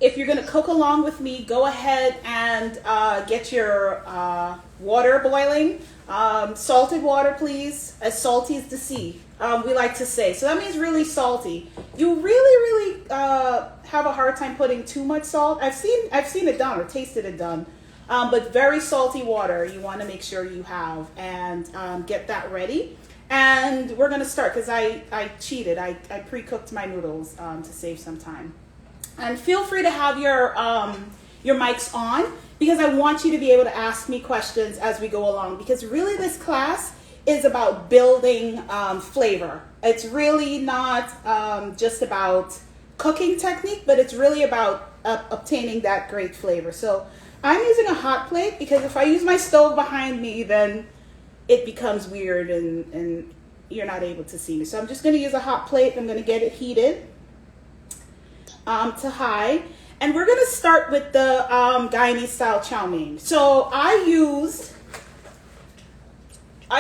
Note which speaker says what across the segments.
Speaker 1: if you're gonna cook along with me, go ahead and get your water boiling. Salted water, please. As salty as the sea, we like to say. So that means really salty. You really have a hard time putting too much salt. I've seen it done or tasted it done. But very salty water you want to make sure you have, and get that ready. And we're gonna start because I cheated. I pre-cooked my noodles to save some time. And feel free to have your mics on, because I want you to be able to ask me questions as we go along, because really this class is about building flavor. It's really not just about cooking technique, but it's really about obtaining that great flavor. So I'm using a hot plate because if I use my stove behind me, then it becomes weird and you're not able to see me. So I'm just going to use a hot plate. I'm going to get it heated to high. And we're going to start with the Guyanese style chow mein. So I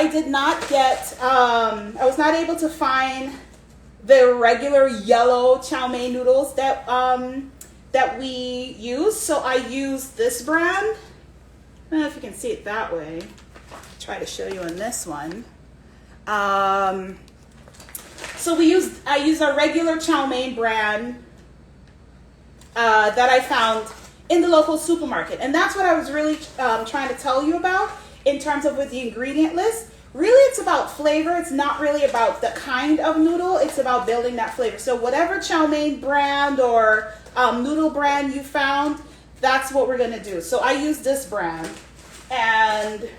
Speaker 1: did not get, I was not able to find the regular yellow chow mein noodles that we use. So I used this brand. I don't know if you can see it that way. I'll try to show you on this one. So I used a regular chow mein brand that I found in the local supermarket. And that's what I was really trying to tell you about in terms of with the ingredient list. Really, it's about flavor. It's not really about the kind of noodle. It's about building that flavor. So whatever chow mein brand or noodle brand you found, that's what we're going to do. So I use this brand. And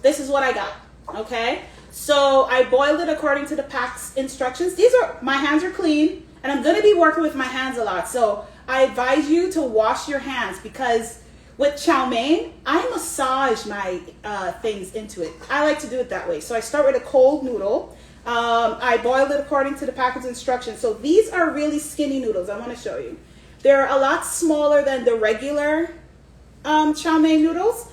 Speaker 1: this is what I got. Okay? So I boiled it according to the pack's instructions. My hands are clean. And I'm going to be working with my hands a lot. So I advise you to wash your hands, because with chow mein, I massage my things into it. I like to do it that way. So I start with a cold noodle. I boiled it according to the package instructions. So these are really skinny noodles. I want to show you. They're a lot smaller than the regular chow mein noodles.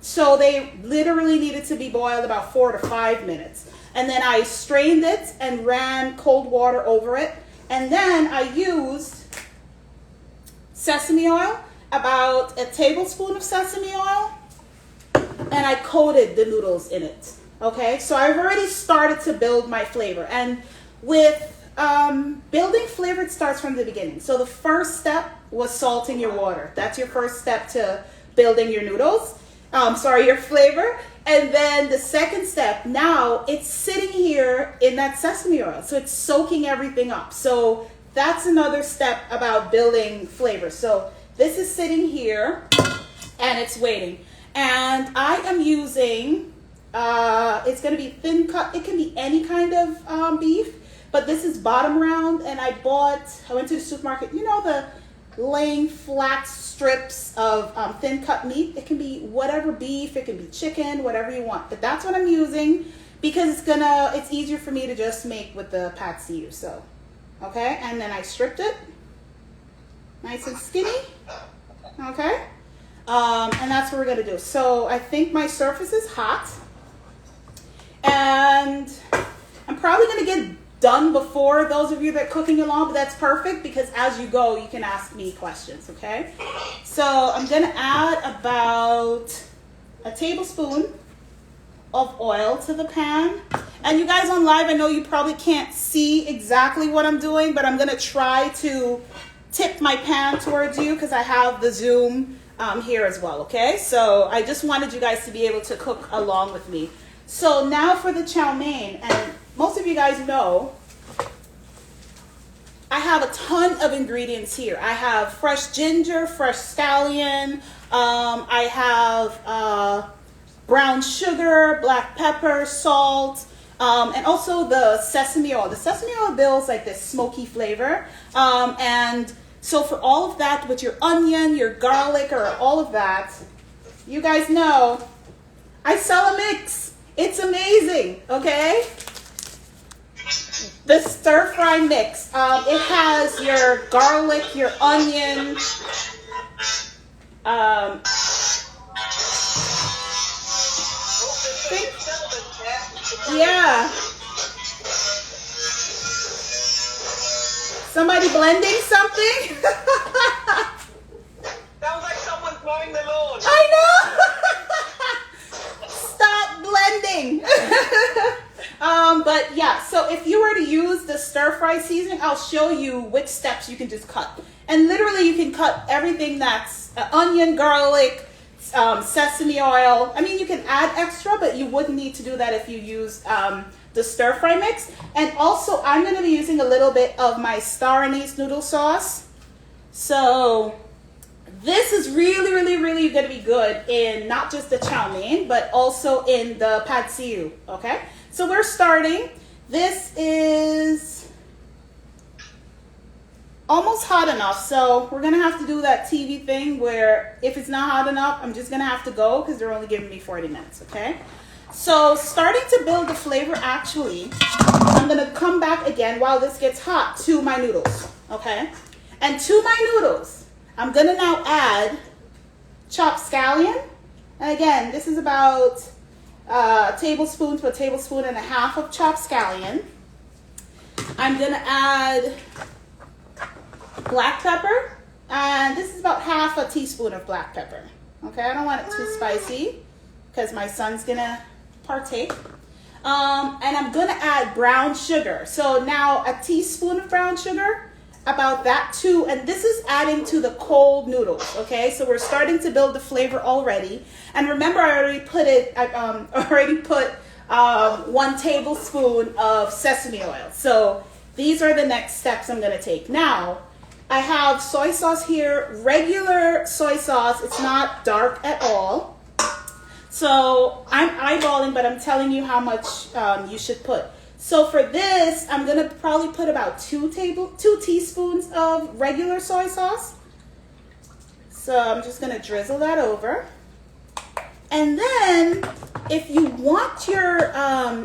Speaker 1: So they literally needed to be boiled about 4 to 5 minutes. And then I strained it and ran cold water over it. And then I used sesame oil, about a tablespoon of sesame oil, and I coated the noodles in it. Okay, so I've already started to build my flavor. And with building flavor, it starts from the beginning. So the first step was salting your water. That's your first step to building your noodles. Your flavor. And then the second step, now it's sitting here in that sesame oil. So it's soaking everything up. So that's another step about building flavor. So this is sitting here and it's waiting. And I am using, it's going to be thin cut. It can be any kind of beef, but this is bottom round. And I went to the supermarket, the laying flat strips of thin cut meat. It can be whatever beef, it can be chicken, whatever you want. But that's what I'm using because it's easier for me to just make with the patsiu. So, okay, and then I stripped it, nice and skinny. Okay, and that's what we're gonna do. So I think my surface is hot, and I'm probably gonna get done before those of you that are cooking along, but that's perfect because as you go, you can ask me questions, okay? So I'm gonna add about a tablespoon of oil to the pan. And you guys on live, I know you probably can't see exactly what I'm doing, but I'm gonna try to tip my pan towards you because I have the zoom here as well, okay? So I just wanted you guys to be able to cook along with me. So now for the chow mein, and most of you guys know, I have a ton of ingredients here. I have fresh ginger, fresh scallion. I have brown sugar, black pepper, salt, and also the sesame oil. The sesame oil builds like this smoky flavor. And so for all of that, with your onion, your garlic, or all of that, you guys know, I sell a mix. It's amazing, okay? The stir fry mix. It has your garlic, your onion, yeah. somebody blending something?
Speaker 2: Sounds like someone's mowing the lawn.
Speaker 1: I know. Stop blending. But yeah, so if you were to use the stir fry seasoning, I'll show you which steps you can just cut. And literally you can cut everything that's onion, garlic, sesame oil. I mean, you can add extra, but you wouldn't need to do that if you use the stir fry mix. And also I'm going to be using a little bit of my Star Anise Noodle Sauce. So this is really, really, really going to be good in not just the chow mein, but also in the pad see ew, okay? So we're starting. This is almost hot enough, so we're going to have to do that TV thing where if it's not hot enough, I'm just going to have to go because they're only giving me 40 minutes, okay? So starting to build the flavor, actually, I'm going to come back again while this gets hot to my noodles, okay? And to my noodles, I'm going to now add chopped scallion. And again, this is about a tablespoon to a tablespoon and a half of chopped scallion. I'm going to add black pepper. And this is about half a teaspoon of black pepper. Okay, I don't want it too spicy because my son's going to partake. And I'm going to add brown sugar. So now a teaspoon of brown sugar. About that too, and this is adding to the cold noodles, okay? So we're starting to build the flavor already. And remember, I already put 1 tablespoon of sesame oil. So these are the next steps I'm gonna take. Now, I have soy sauce here, regular soy sauce. It's not dark at all. So I'm eyeballing, but I'm telling you how much you should put. So for this, I'm going to probably put about 2 teaspoons of regular soy sauce. So I'm just going to drizzle that over. And then if you want your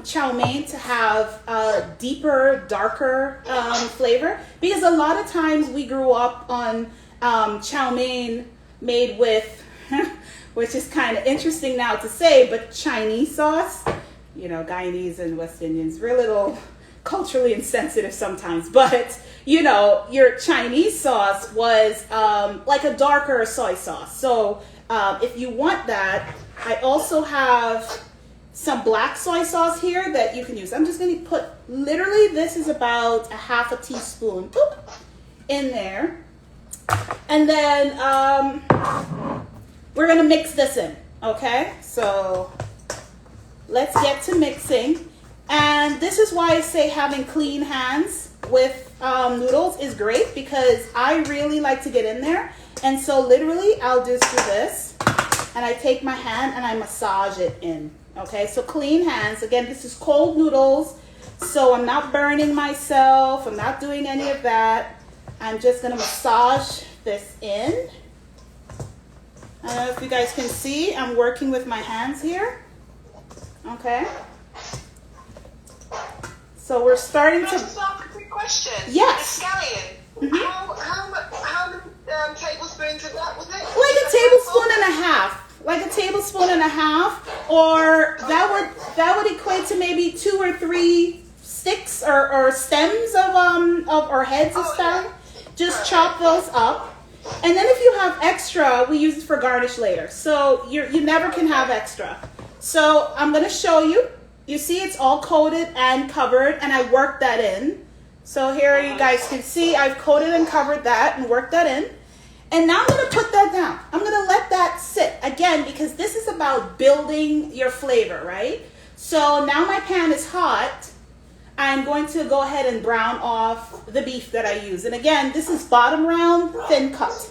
Speaker 1: chow mein to have a deeper, darker flavor, because a lot of times we grew up on chow mein made with, which is kind of interesting now to say, but Chinese sauce. You know, Guyanese and West Indians, we're a little culturally insensitive sometimes, but you know, your Chinese sauce was like a darker soy sauce. So if you want that, I also have some black soy sauce here that you can use. I'm just going to put, literally this is about a half a teaspoon in there. And then we're going to mix this in, okay? So let's get to mixing. And this is why I say having clean hands with noodles is great, because I really like to get in there. And so literally I'll just do this and I take my hand and I massage it in. Okay, so clean hands. Again, this is cold noodles, so I'm not burning myself. I'm not doing any of that. I'm just gonna massage this in. I don't know if you guys can see, I'm working with my hands here. Okay. So we're starting to.
Speaker 2: Can I just ask a quick question?
Speaker 1: Yes.
Speaker 2: The scallion.
Speaker 1: Mm-hmm.
Speaker 2: How many tablespoons of that was it?
Speaker 1: Like a tablespoon and a half. Like a tablespoon and a half, or that would equate to maybe 2 or 3 sticks or stems of or heads of scallion. Yeah. Just chop those up. And then if you have extra, we use it for garnish later. So you never can have extra. So I'm going to show you. You see it's all coated and covered, and I worked that in. So here you guys can see I've coated and covered that and worked that in. And now I'm going to put that down. I'm going to let that sit again, because this is about building your flavor, right? So now my pan is hot. I'm going to go ahead and brown off the beef that I use. And again, this is bottom round, thin cut.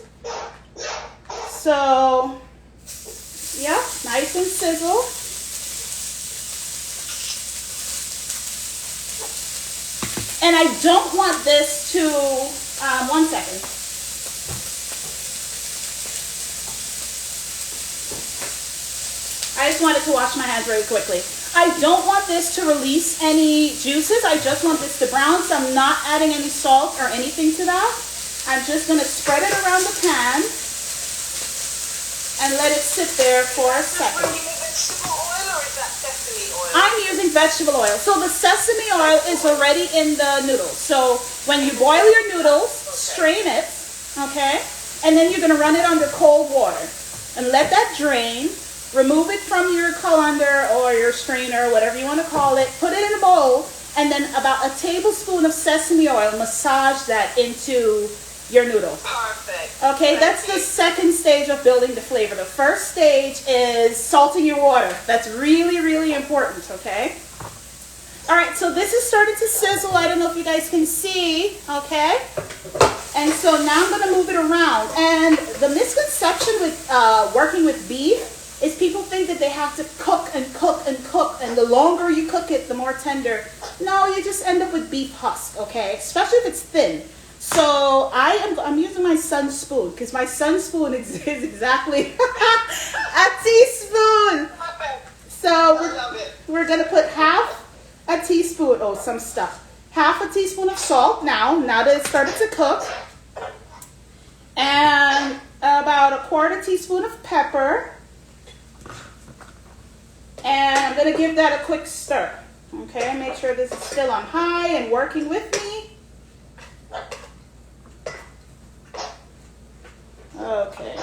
Speaker 1: So, yeah, nice and sizzle. And I don't want this to, 1 second. I just wanted to wash my hands very quickly. I don't want this to release any juices. I just want this to brown, so I'm not adding any salt or anything to that. I'm just going to spread it around the pan and let it sit there for a second.
Speaker 2: Vegetable oil, or is that sesame oil?
Speaker 1: I'm using vegetable oil. So the sesame oil is already in the noodles. So when you boil your noodles, strain it, okay? And then you're gonna run it under cold water and let that drain. Remove it from your colander or your strainer, whatever you want to call it. Put it in a bowl, and then about a tablespoon of sesame oil, massage that into your noodle.
Speaker 2: Perfect.
Speaker 1: Okay, that's the second stage of building the flavor. The first stage is salting your water. That's really, really important, okay? All right, so this is starting to sizzle. I don't know if you guys can see, okay? And so now I'm gonna move it around. And the misconception with working with beef is people think that they have to cook and cook and cook, and the longer you cook it, the more tender. No, you just end up with beef husk, okay? Especially if it's thin. So I'm using my son's spoon, because my son's spoon is exactly a teaspoon. So we're gonna put half a teaspoon, half a teaspoon of salt now that it's started to cook, and about a quarter teaspoon of pepper. And I'm going to give that a quick stir. Okay, make sure this is still on high and working with me. Okay.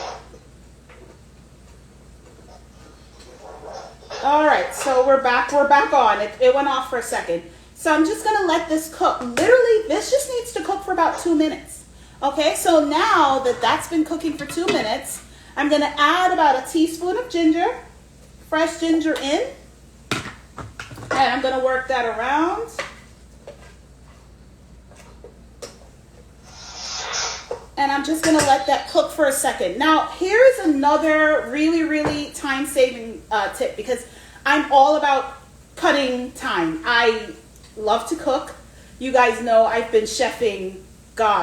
Speaker 1: All right, so we're back on. It went off for a second. So I'm just going to let this cook. Literally, this just needs to cook for about 2 minutes. Okay, so now that that's been cooking for 2 minutes, I'm going to add about a teaspoon of ginger. Fresh ginger in, and I'm going to work that around. And I'm just going to let that cook for a second. Now, here's another really, really time-saving tip, because I'm all about cutting time. I love to cook. You guys know I've been chefing,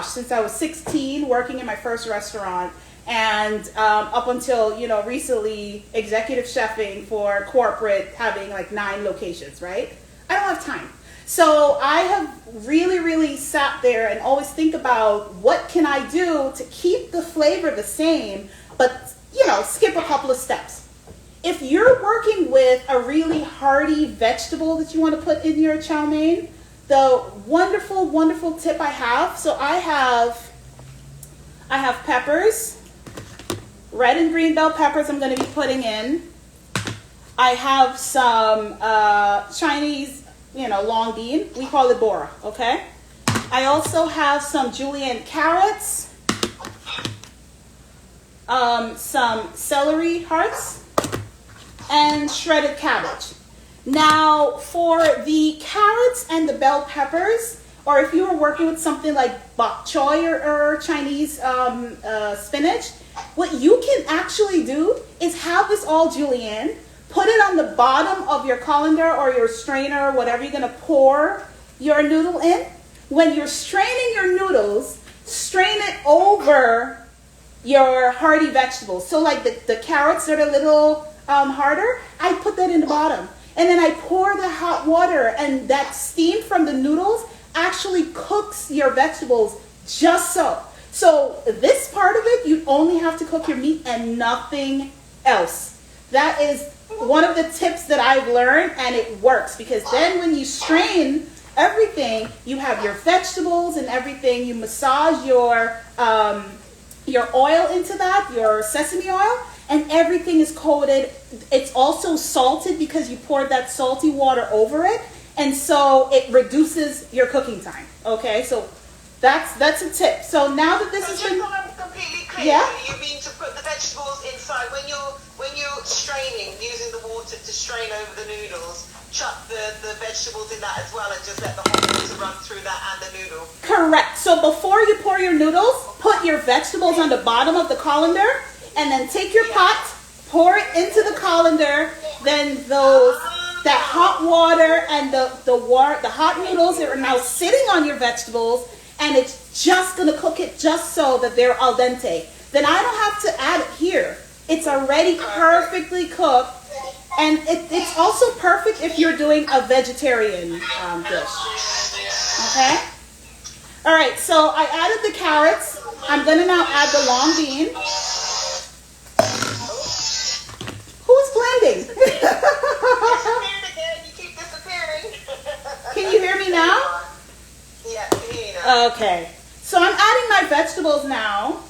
Speaker 1: since I was 16, working in my first restaurant. And up until, recently, executive chefing for corporate, having like 9 locations, right? I don't have time. So I have really, really sat there and always think about what can I do to keep the flavor the same, but, skip a couple of steps. If you're working with a really hearty vegetable that you want to put in your chow mein, the wonderful, wonderful tip I have, so I have peppers. Red and green bell peppers I'm going to be putting in. I have some Chinese, long bean. We call it bora, okay? I also have some julienne carrots, some celery hearts, and shredded cabbage. Now, for the carrots and the bell peppers, or if you were working with something like bok choy or Chinese spinach, what you can actually do is have this all julienne, put it on the bottom of your colander or your strainer, whatever you're going to pour your noodle in. When you're straining your noodles, strain it over your hearty vegetables. So like the carrots that are a little harder, I put that in the bottom. And then I pour the hot water, and that steam from the noodles actually cooks your vegetables just so. So this part of it, you only have to cook your meat and nothing else. That is one of the tips that I've learned, and it works, because then when you strain everything, you have your vegetables and everything. You massage your oil into that, your sesame oil, and everything is coated. It's also salted because you poured that salty water over it, and so it reduces your cooking time. Okay, so that's a tip. So now that this has been
Speaker 2: completely clear, you mean to put the vegetables inside when you're straining, using the water to strain over the noodles, chuck the vegetables in that as well, and just let the hot water run through that and the noodle.
Speaker 1: Correct. So before you pour your noodles, put your vegetables on the bottom of the colander, and then take your pot, pour it into the colander. Then that hot water and the hot noodles are now sitting on your vegetables, and it's just gonna cook it just so that they're al dente. Then I don't have to add it here. It's already perfectly cooked, and it's also perfect if you're doing a vegetarian dish. Okay. All right. So I added the carrots. I'm gonna now add the long bean. Who's blending? now?
Speaker 2: Yeah, I can hear you now.
Speaker 1: Okay. So I'm adding my vegetables now.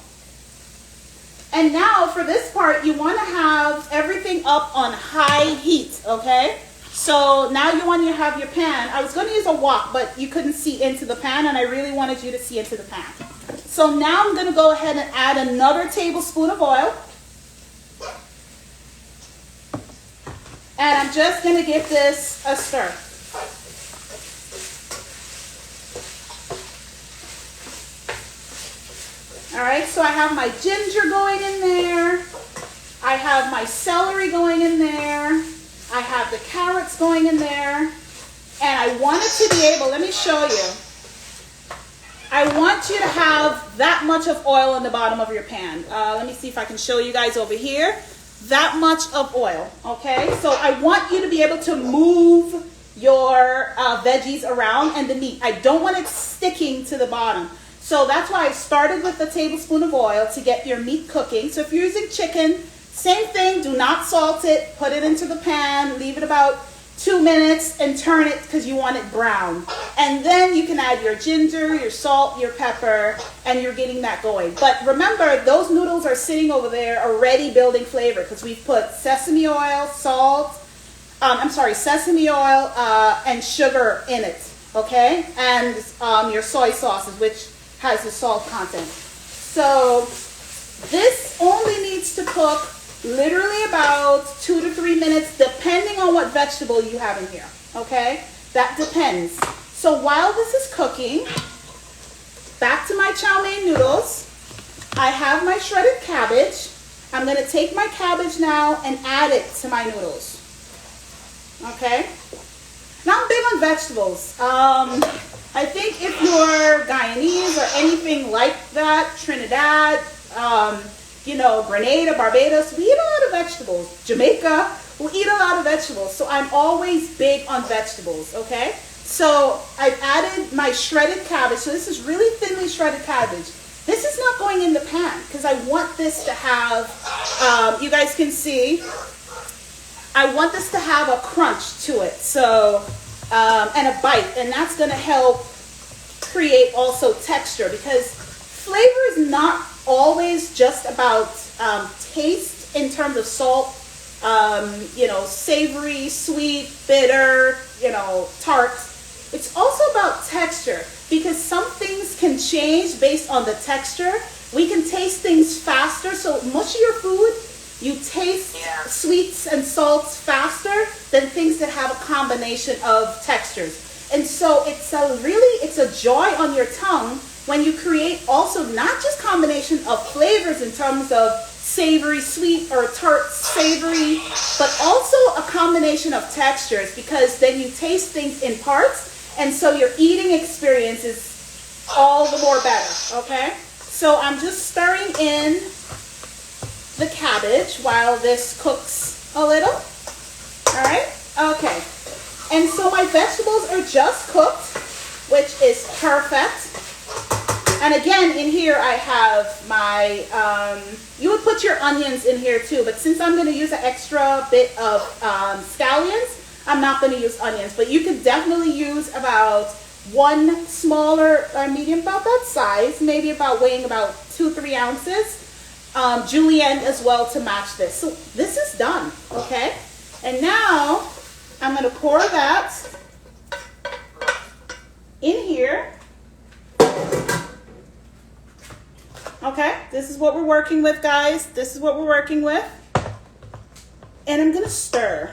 Speaker 1: And now for this part, you want to have everything up on high heat, okay? So now you want to have your pan. I was going to use a wok, but you couldn't see into the pan, and I really wanted you to see into the pan. So now I'm going to go ahead and add another tablespoon of oil. And I'm just going to give this a stir. All right, so I have my ginger going in there. I have my celery going in there. I have the carrots going in there. And I want it to be able, let me show you. I want you to have that much of oil in the bottom of your pan. Let me see if I can show you guys over here. That much of oil, okay? So I want you to be able to move your veggies around and the meat. I don't want it sticking to the bottom. So that's why I started with a tablespoon of oil to get your meat cooking. So if you're using chicken, same thing, do not salt it, put it into the pan, leave it about 2 minutes and turn it because you want it brown. And then you can add your ginger, your salt, your pepper, and you're getting that going. But remember, those noodles are sitting over there already building flavor because we've put sesame oil, sesame oil and sugar in it, okay? And your soy sauces, which has the salt content. So this only needs to cook literally about 2 to 3 minutes, depending on what vegetable you have in here, okay? That depends. So while this is cooking, back to my chow mein noodles, I have my shredded cabbage. I'm gonna take my cabbage now and add it to my noodles, okay? Now I'm big on vegetables. I think if you're Guyanese or anything like that, Trinidad, Grenada, Barbados, we eat a lot of vegetables. Jamaica, we eat a lot of vegetables. So I'm always big on vegetables, okay? So I've added my shredded cabbage. So this is really thinly shredded cabbage. This is not going in the pan because I want this to have, you guys can see, I want this to have a crunch to it. So, and a bite, and that's gonna help create also texture because flavor is not always just about taste in terms of salt, savory, sweet, bitter, tart. It's also about texture because some things can change based on the texture. We can taste things faster. So much of your food, you taste sweets and salts faster than things that have a combination of textures. And so it's a joy on your tongue when you create also not just combination of flavors in terms of savory, sweet, or tart, savory, but also a combination of textures because then you taste things in parts and so your eating experience is all the more better, okay? So I'm just stirring in the cabbage while this cooks a little, all right? Okay, and so my vegetables are just cooked, which is perfect. And again, in here I have my, you would put your onions in here too, but since I'm going to use an extra bit of scallions, I'm not going to use onions. But you could definitely use about one smaller, medium, about that size, maybe about weighing about 2-3 ounces, julienne as well to match this. So this is done, okay? And now I'm going to pour that in here. Okay, this is what we're working with, guys. This is what we're working with. And I'm going to stir.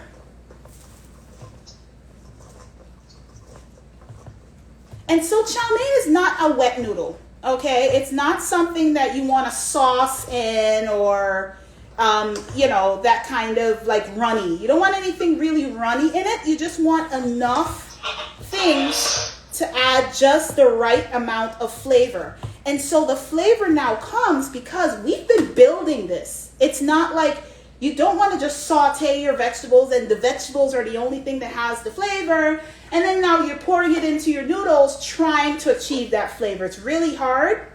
Speaker 1: And so chow mein is not a wet noodle, okay? It's not something that you want to sauce in or, that kind of like runny. You don't want anything really runny in it. You just want enough things to add just the right amount of flavor. And so the flavor now comes because we've been building this. It's not like you don't want to just saute your vegetables and the vegetables are the only thing that has the flavor. And then now you're pouring it into your noodles trying to achieve that flavor. It's really hard.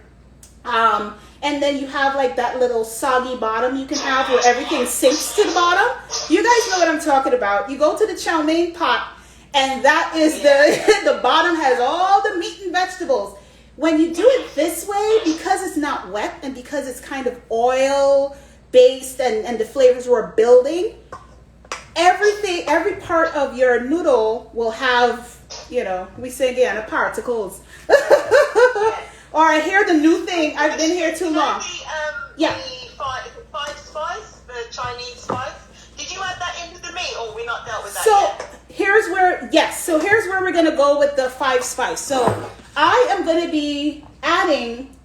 Speaker 1: And then you have like that little soggy bottom you can have where everything sinks to the bottom. You guys know what I'm talking about. You go to the chow mein pot And that is the bottom has all the meat and vegetables. When you do it this way, because it's not wet and because it's kind of oil based and the flavors were building, every part of your noodle will have, we say again, a particles. Or I hear the new thing. I've been here too long.
Speaker 2: The five spice, the Chinese spice. Did you add that into the meat, or we not dealt with that yet? Here's
Speaker 1: where we're gonna go with the 5 spice. So I am gonna be adding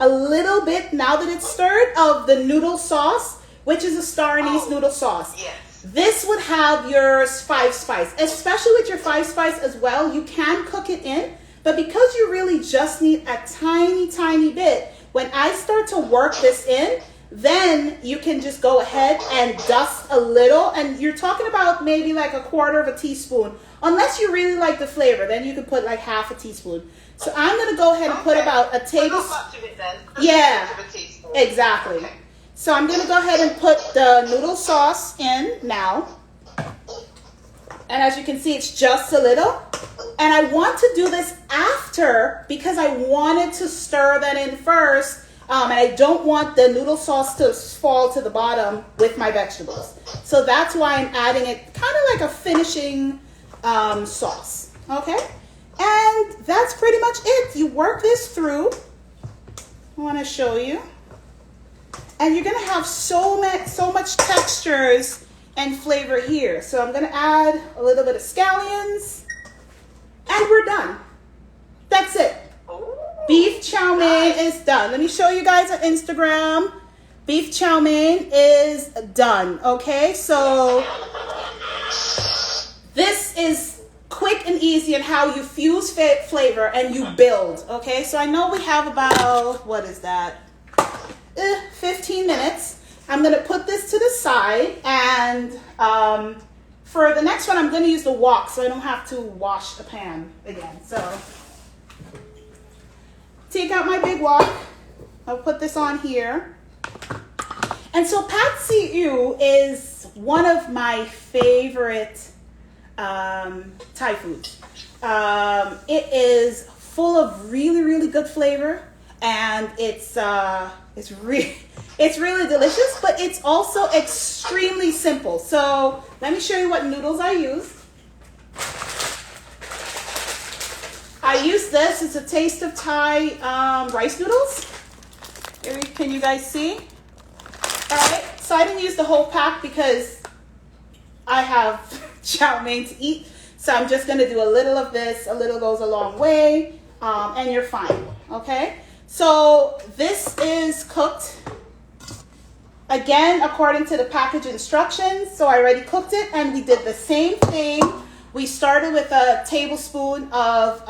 Speaker 1: a little bit, now that it's stirred, of the noodle sauce, which is a Star Anise Noodle Sauce.
Speaker 2: Yes.
Speaker 1: This would have your 5 spice, especially with your 5 spice as well. You can cook it in, but because you really just need a tiny bit, when I start to work this in, then you can just go ahead and dust a little, and you're talking about maybe like a quarter of a teaspoon. Unless you really like the flavor, then you can put like half a teaspoon. So I'm going to go ahead and put about a tablespoon.
Speaker 2: Not much of it then.
Speaker 1: Yeah,
Speaker 2: much of a teaspoon.
Speaker 1: Exactly.
Speaker 2: Okay.
Speaker 1: So I'm going to go ahead and put the noodle sauce in now. And as you can see, it's just a little. And I want to do this after because I wanted to stir that in first. And I don't want the noodle sauce to fall to the bottom with my vegetables. So that's why I'm adding it kind of like a finishing sauce. Okay? And that's pretty much it. You work this through. I want to show you. And you're going to have so much textures and flavor here. So I'm going to add a little bit of scallions. And we're done. That's it. Beef chow mein is done. Let me show you guys on Instagram. Beef chow mein is done. Okay, so this is quick and easy in how you fuse flavor and you build. Okay, so I know we have about, 15 minutes. I'm going to put this to the side, and for the next one, I'm going to use the wok so I don't have to wash the pan again. So take out my big wok. I'll put this on here. And so pad see ew is one of my favorite Thai foods. It is full of really good flavor, and it's really delicious, but it's also extremely simple. So let me show you what noodles I use. I use this. It's a Taste of Thai rice noodles. Can you guys see? All right. So I didn't use the whole pack because I have chow mein to eat. So I'm just going to do a little of this. A little goes a long way. And you're fine. Okay. So this is cooked, again, according to the package instructions. So I already cooked it, and we did the same thing. We started with a tablespoon of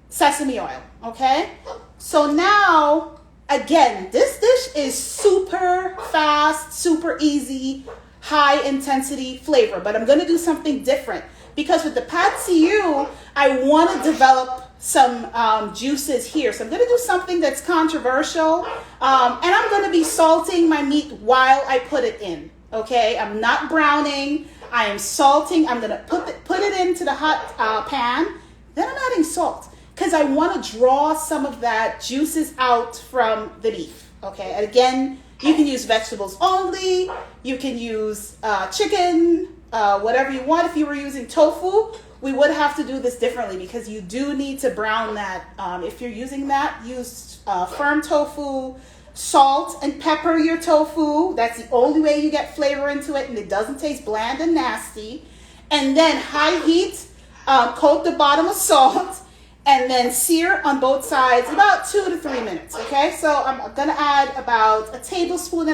Speaker 1: sesame oil, okay? So now, again, this dish is super fast, super easy, high intensity flavor, but I'm gonna do something different because with the pad see ew, I wanna develop some juices here. So I'm gonna do something that's controversial, and I'm gonna be salting my meat while I put it in, okay? I'm not browning. I am salting. I'm gonna put it into the hot pan. Then I'm adding salt because I want to draw some of that juices out from the beef. Okay. And again, you can use vegetables only. You can use chicken, whatever you want. If you were using tofu, we would have to do this differently because you do need to brown that. If you're using that, use firm tofu. Salt and pepper your tofu. That's the only way you get flavor into it, and it doesn't taste bland and nasty. And then high heat, coat the bottom with salt, and then sear on both sides about 2 to 3 minutes. Okay, so I'm gonna add about 1.5 tablespoons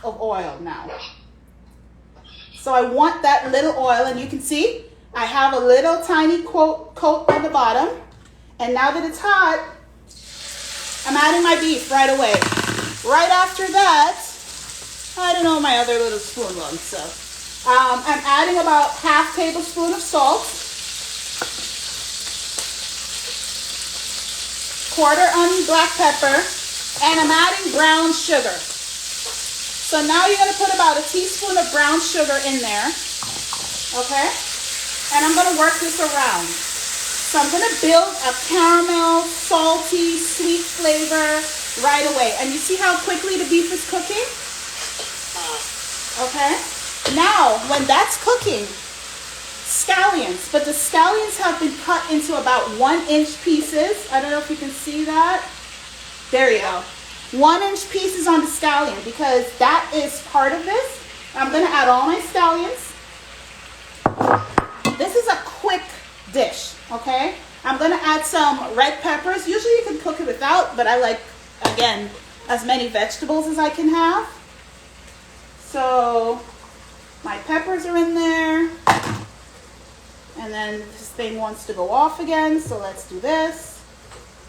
Speaker 1: of oil now. So I want that little oil, and you can see I have a little tiny coat on the bottom. And now that it's hot, I'm adding my beef right away. Right after that, I don't know my other little spoon one, so I'm adding about 1/2 tablespoon of salt, 1/4 onion black pepper, and I'm adding brown sugar. So now you're gonna put about 1 teaspoon of brown sugar in there, okay? and I'm gonna work this around. So I'm gonna build a caramel, salty, sweet flavor right away. And you see how quickly the beef is cooking? Okay. Now, when that's cooking, scallions, but the scallions have been cut into about 1-inch pieces. I don't know if you can see that. There you go. 1-inch pieces on the scallion, because that is part of this. I'm gonna add all my scallions. This is a quick dish, okay? I'm gonna add some red peppers. Usually you can cook it without, but I like, again, as many vegetables as I can have. So my peppers are in there. And then this thing wants to go off again, so let's do this.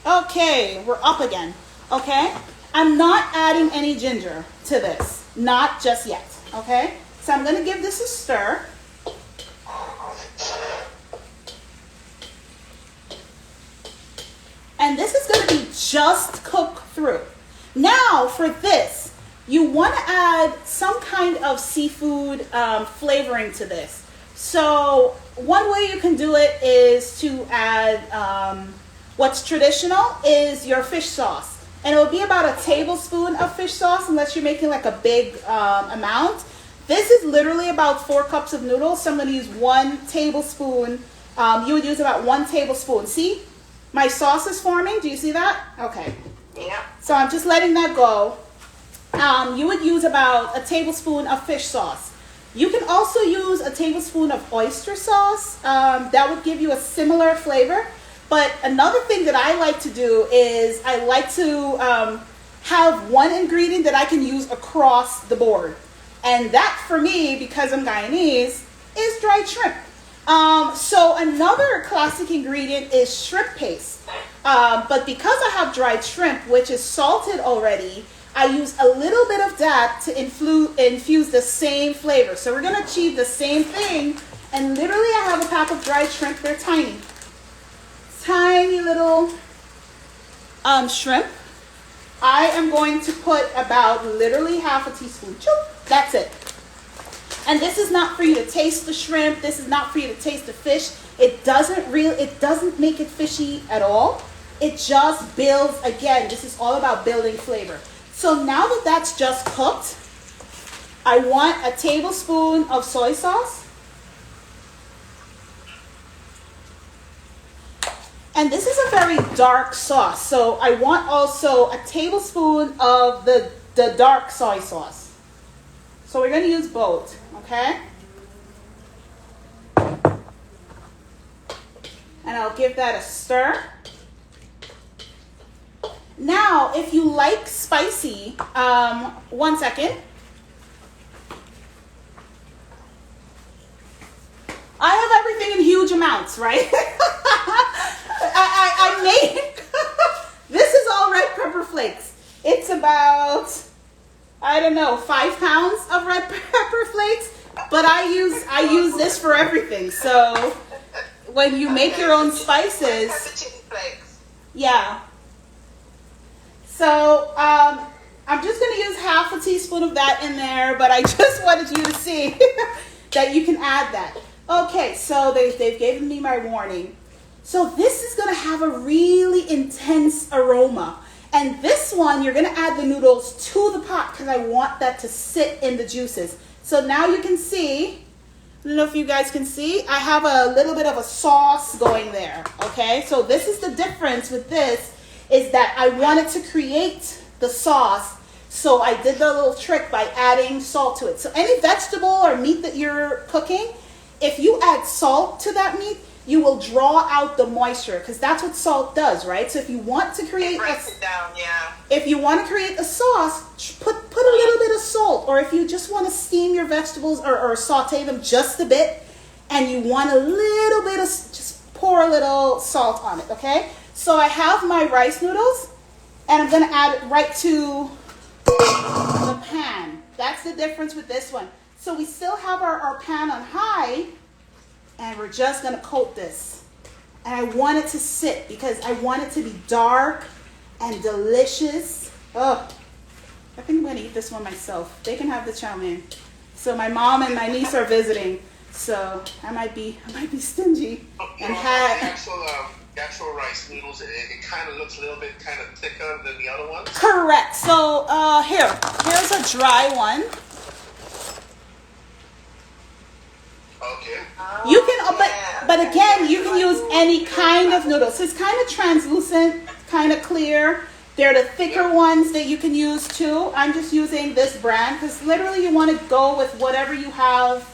Speaker 1: Okay, we're up again, okay? I'm not adding any ginger to this, not just yet, okay? So I'm gonna give this a stir. And this is gonna be just cooked through. Now for this, you wanna add some kind of seafood flavoring to this. So one way you can do it is to add, what's traditional is your fish sauce. And it will be about a tablespoon of fish sauce, unless you're making like a big amount. This is literally about 4 cups of noodles. So I'm gonna use 1 tablespoon. You would use about 1 tablespoon. See, my sauce is forming. Do you see that? Okay.
Speaker 2: Yeah.
Speaker 1: So I'm just letting that go. You would use about a tablespoon of fish sauce. You can also use a tablespoon of oyster sauce. That would give you a similar flavor. But another thing that I like to do is I like to have one ingredient that I can use across the board. And that for me, because I'm Guyanese, is dried shrimp. So another classic ingredient is shrimp paste. But because I have dried shrimp, which is salted already, I use a little bit of that to infuse the same flavor. So we're gonna achieve the same thing. And literally I have a pack of dried shrimp. They're tiny. Tiny little shrimp. I am going to put about literally half a teaspoon. That's it. And this is not for you to taste the shrimp. This is not for you to taste the fish. It doesn't make it fishy at all. It just builds, again, this is all about building flavor. So now that that's just cooked, I want a tablespoon of soy sauce. And this is a very dark sauce, so I want also a tablespoon of the dark soy sauce. So we're going to use both, okay? And I'll give that a stir. Now, if you like spicy, 1 second. I have everything in huge amounts, right? I made, this is all red pepper flakes. It's about, I don't know, 5 pounds of red pepper flakes, but I use this for everything. So when you make your own spices, yeah. So I'm just gonna use half a teaspoon of that in there, but I just wanted you to see that you can add that. Okay, so they've given me my warning. So this is gonna have a really intense aroma. And this one, you're gonna add the noodles to the pot because I want that to sit in the juices. So now you can see, I don't know if you guys can see, I have a little bit of a sauce going there, okay? So this is the difference with this, is that I wanted to create the sauce. So I did the little trick by adding salt to it. So any vegetable or meat that you're cooking, if you add salt to that meat, you will draw out the moisture, because that's what salt does, right? So if you want to create if you want to create a sauce, put a little bit of salt. Or if you just want to steam your vegetables or saute them just a bit, and you want a little bit of, just pour a little salt on it, okay? So I have my rice noodles, and I'm going to add it right to the pan. That's the difference with this one. So we still have our pan on high, and we're just gonna coat this. And I want it to sit because I want it to be dark and delicious. Oh, I think I'm gonna eat this one myself. They can have the chow mein. So my mom and my niece are visiting. So I might be stingy and
Speaker 3: The
Speaker 1: have
Speaker 3: actual rice noodles, it kind of looks a little bit kind of thicker than the other ones.
Speaker 1: correct. So here's a dry one.
Speaker 3: Okay.
Speaker 1: You can, but again, you can use any kind of noodles. It's kind of translucent, kind of clear. They're the thicker ones that you can use too. I'm just using this brand because literally you want to go with whatever you have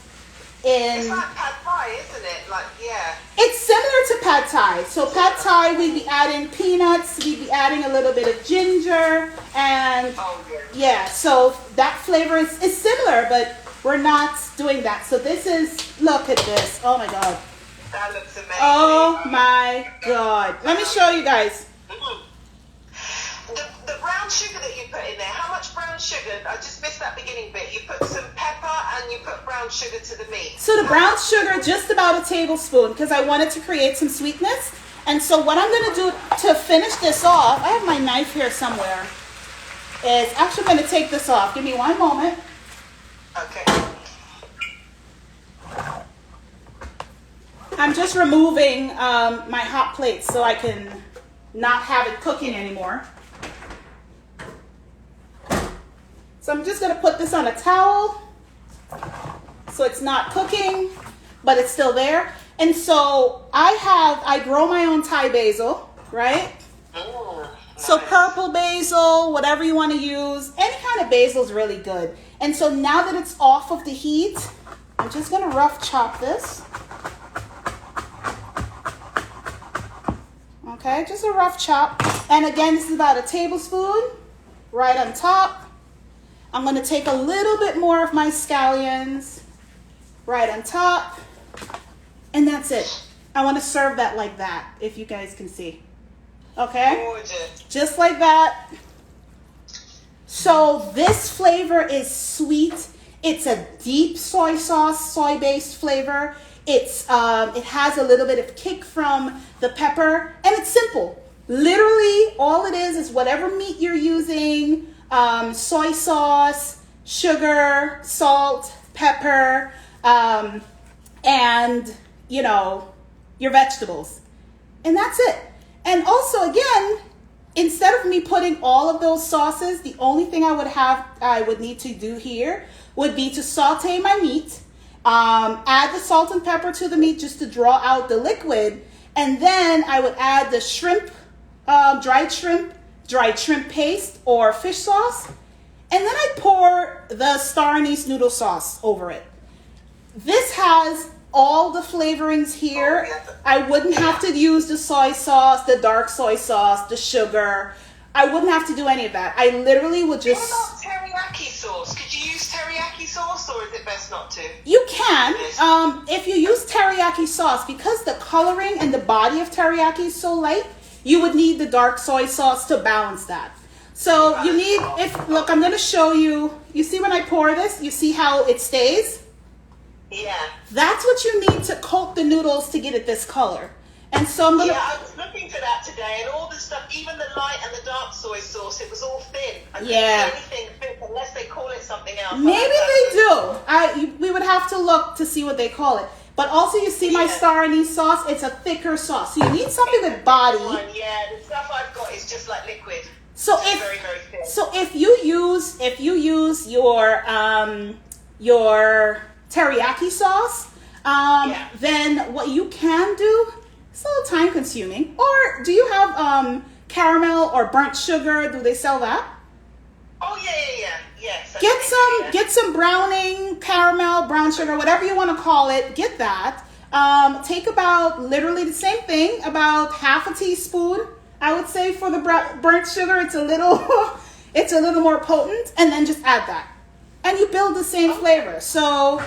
Speaker 1: in.
Speaker 2: It's like pad thai, isn't it? Like, yeah.
Speaker 1: It's similar to pad thai. So pad thai, we'd be adding peanuts, we'd be adding a little bit of ginger, and yeah, so that flavor is similar, but we're not doing that. So this is, look at this. Oh my God.
Speaker 2: That looks amazing.
Speaker 1: Oh my God. Let me show you guys.
Speaker 2: The brown sugar that you put in there, how much brown sugar? I just missed that beginning bit. You put some pepper and you put brown sugar to the meat.
Speaker 1: So the brown sugar, just about a tablespoon, because I wanted to create some sweetness. And so what I'm going to do to finish this off, I have my knife here somewhere, is actually going to take this off. Give me one moment.
Speaker 2: Okay.
Speaker 1: I'm just removing my hot plate so I can not have it cooking anymore. So I'm just going to put this on a towel so it's not cooking, but it's still there. And so I grow my own Thai basil, right?
Speaker 2: Oh, nice.
Speaker 1: So purple basil, whatever you want to use, any kind of basil is really good. And so now that it's off of the heat, I'm just going to rough chop this. Okay, just a rough chop. And again, this is about a tablespoon right on top. I'm going to take a little bit more of my scallions right on top. And that's it. I want to serve that like that, if you guys can see. Okay?
Speaker 2: Gorgeous.
Speaker 1: Just like that. So this flavor is sweet. It's a deep soy sauce, soy-based flavor. It has a little bit of kick from the pepper, and it's simple. Literally, all it is whatever meat you're using, soy sauce, sugar, salt, pepper, and, your vegetables. And that's it. And also, again, instead of me putting all of those sauces, the only thing I would need to do here would be to saute my meat, add the salt and pepper to the meat just to draw out the liquid, and then I would add the shrimp, dried shrimp paste or fish sauce, and then I pour the Star Anise Noodle Sauce over it. This has all the flavorings here. I wouldn't have to use the soy sauce, the dark soy sauce, the sugar. I wouldn't have to do any of that. I literally would just...
Speaker 2: What about teriyaki sauce? Could you use teriyaki sauce, or is it best not to?
Speaker 1: You can. If you use teriyaki sauce, because the coloring and the body of teriyaki is so light, you would need the dark soy sauce to balance that. So you need, look, I'm going to show you. You see when I pour this, you see how it stays?
Speaker 2: Yeah.
Speaker 1: That's what you need to coat the noodles to get it this color. And so I'm going to...
Speaker 2: Yeah, I was looking for that today, and all the stuff, even the light and the dark soy sauce, it was all thin. I couldn't see anything thick unless they call it something else.
Speaker 1: Maybe they do. We would have to look to see what they call it. But also you see my Star Anise sauce, it's a thicker sauce. So you need something with body.
Speaker 2: Yeah, the stuff I've got is just like liquid.
Speaker 1: So
Speaker 2: it's very, very thin.
Speaker 1: So if you use your teriyaki sauce, then what you can do, it's a little time consuming. Or do you have caramel or burnt sugar? Do they sell that?
Speaker 2: Oh yeah. Yes.
Speaker 1: Get some browning, caramel, brown sugar, whatever you want to call it. Get that. Take about literally the same thing, about half a teaspoon. I would say for the burnt sugar, it's a little more potent, and then just add that, and you build the same flavor. So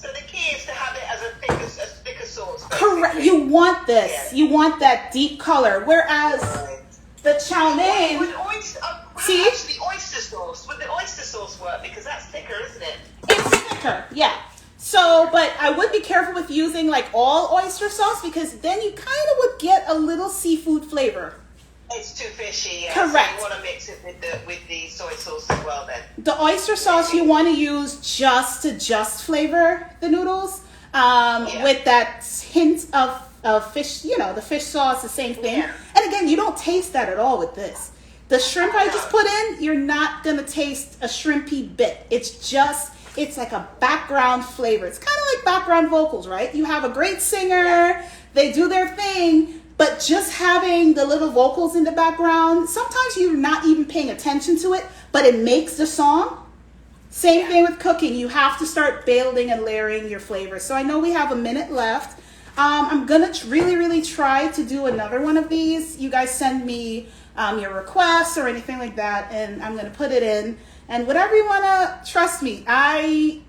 Speaker 2: So the key is to have it as a thicker sauce. Basically.
Speaker 1: Correct. You want this. Yeah. You want that deep color. Whereas the chow mein.
Speaker 2: See? Actually, oyster sauce. Would the oyster sauce work? Because that's thicker, isn't it?
Speaker 1: It's thicker, yeah. So, but I would be careful with using like all oyster sauce because then you kind of would get a little seafood flavor.
Speaker 2: It's too fishy. Yeah.
Speaker 1: Correct.
Speaker 2: So you want to mix it with the soy sauce as well then.
Speaker 1: The oyster sauce you want to use just to flavor the noodles. with that hint of fish, the fish sauce, the same thing.
Speaker 2: Yeah.
Speaker 1: And again, you don't taste that at all with this. The shrimp I just put in, you're not going to taste a shrimpy bit. It's like a background flavor. It's kind of like background vocals, right? You have a great singer, they do their thing, but just having the little vocals in the background, sometimes you're not even paying attention to it, but it makes the song. Same thing with cooking. You have to start building and layering your flavors. So I know we have a minute left. I'm going to really, really try to do another one of these. You guys send me your requests or anything like that, and I'm going to put it in. And whatever you want to, trust me, I'm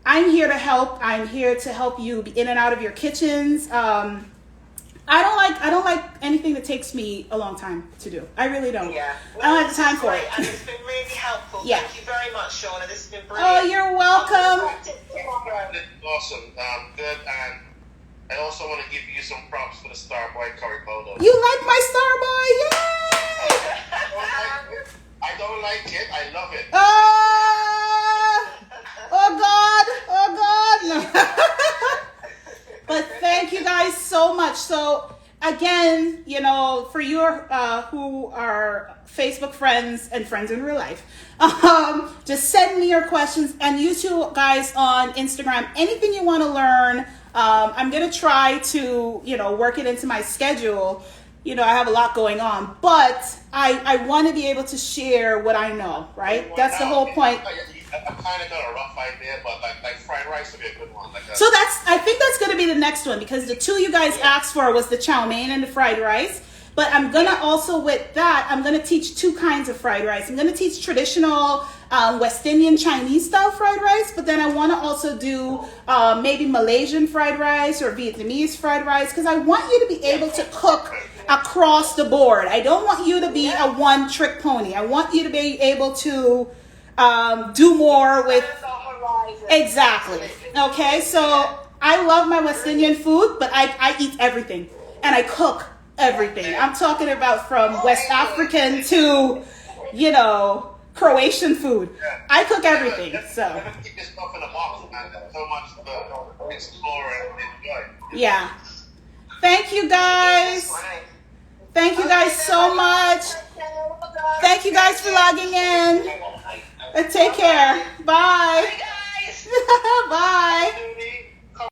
Speaker 1: here to help. I'm here to help you be in and out of your kitchens. I don't like anything that takes me a long time to do. I really don't.
Speaker 2: Yeah.
Speaker 1: I don't have the time for it.
Speaker 2: And it's been really helpful.
Speaker 1: Yeah.
Speaker 2: Thank you very much, Shauna. This has been brilliant.
Speaker 1: Oh, you're welcome.
Speaker 3: Awesome. Good. And I also want to give you some props for the Star Boy curry powder.
Speaker 1: You like my Star Boy? Yay!
Speaker 3: I don't like it. I love it.
Speaker 1: Oh God. No. But thank you guys so much. So again, for you who are Facebook friends and friends in real life, just send me your questions, and you two guys on Instagram, anything you want to learn. I'm going to try to, work it into my schedule. I have a lot going on, but I want to be able to share what I know, right? That's the whole point.
Speaker 3: I've kind of got a rough idea, but like fried rice would be a good one.
Speaker 1: So I think that's going to be the next one, because the two you guys asked for was the chow mein and the fried rice. But I'm going to also, with that, I'm going to teach two kinds of fried rice. I'm going to teach traditional West Indian Chinese style fried rice, but then I want to also do maybe Malaysian fried rice or Vietnamese fried rice, because I want you to be able to cook across the board. I don't want you to be a one-trick pony. I want you to be able to do more with... Exactly. Okay, so I love my West Indian food, but I eat everything, and I cook everything. I'm talking about from West African to, Croatian food. I cook everything, so.
Speaker 3: Keep this stuff in a box, man. There's so much to explore and enjoy.
Speaker 1: Yeah. Thank you guys. Thank you guys so much. Thank you guys for logging in. Take care. Bye.
Speaker 2: Bye, guys.
Speaker 1: Bye.